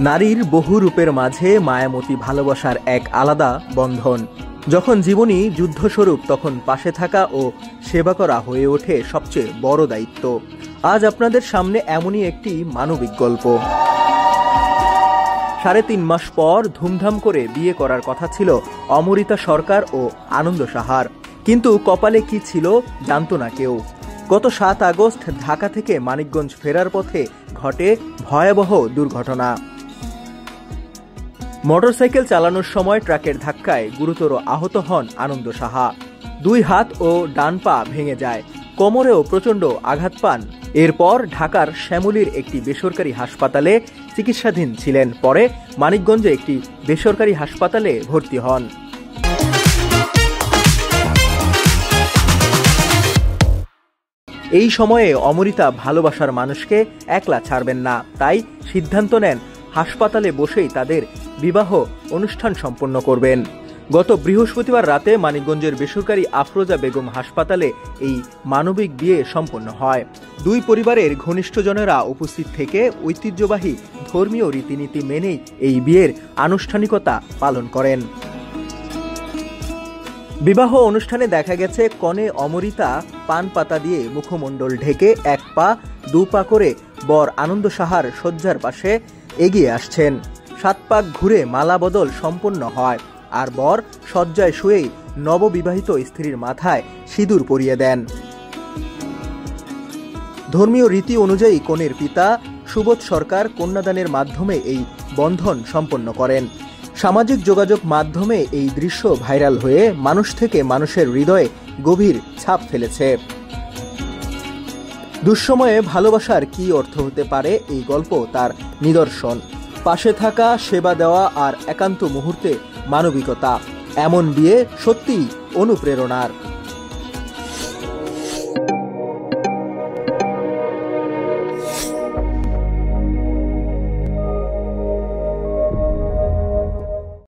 নারীর বহু রূপের মাঝে মায়ামতী ভালোবাসার এক আলাদা বন্ধন। যখন জীবনী যুদ্ধস্বরূপ, তখন পাশে থাকা ও সেবা করা হয়ে ওঠে সবচেয়ে বড় দায়িত্ব। আজ আপনাদের সামনে এমনই একটি মানবিক গল্প। ৩.৫ মাস পর ধুমধাম করে বিয়ে করার কথা ছিল অমৃতা সরকার ও আনন্দ সাহার, কিন্তু কপালে কি ছিল জানত না কেউ। গত ৭ আগস্ট ঢাকা থেকে মানিকগঞ্জ ফেরার পথে ঘটে ভয়াবহ দুর্ঘটনা। মোটরসাইকেল চালানোর সময় ট্রাকের ধাক্কায় গুরুতর আহত হন আনন্দ সাহা। 2 হাত ও ডান পা ভেঙে যায়, কোমরেও প্রচণ্ড আঘাত পান। এরপর ঢাকার শ্যামলীর একটি বেসরকারি হাসপাতালে চিকিৎসাধীন ছিলেন। পরে মানিকগঞ্জে একটি বেসরকারি হাসপাতালে ভর্তি হন। এই সময়ে অমৃতা ভালোবাসার মানুষকে একলা ছাড়বেন না, তাই সিদ্ধান্ত নেন হাসপাতালে বসেই তাদের বিবাহ অনুষ্ঠান সম্পন্ন করবেন। গত বৃহস্পতিবার রাতে মানিকগঞ্জের বেসরকারি আফরোজা বেগম হাসপাতালে এই মানবিক বিয়ে সম্পন্ন হয়। 2 পরিবারের ঘনিষ্ঠজনেরা উপস্থিত থেকে ঐতিহ্যবাহী ধর্মীয় রীতিনীতি মেনেই এই বিয়ের আনুষ্ঠানিকতা পালন করেন। বিবাহ অনুষ্ঠানে দেখা গেছে কনে অমৃতা পান পাতা দিয়ে মুখমণ্ডল ঢেকে 1 পা 2 পা করে বর আনন্দ সাহার শয্যার পাশে এগিয়ে আসছেন। 7 পাক ঘুরে মালা বদল সম্পন্ন হয়, আর বর শয্যায় শুয়েই নববিবাহিত স্ত্রীর মাথায় সিঁদুর পরিয়ে দেন। ধর্মীয় রীতি অনুযায়ী কনের পিতা সুবোধ সরকার কন্যাদানের মাধ্যমে এই বন্ধন সম্পন্ন করেন। সামাজিক যোগাযোগ মাধ্যমে এই দৃশ্য ভাইরাল হয়ে মানুষ থেকে মানুষের হৃদয়ে গভীর ছাপ ফেলেছে। দুঃসময়ে ভালোবাসার কি অর্থ হতে পারে, এই গল্প তার নিদর্শন। পাশে থাকা, সেবা দেওয়া আর একান্ত মুহূর্তে মানবিকতা, এমন বিয়ে সত্যিই অনুপ্রেরণার।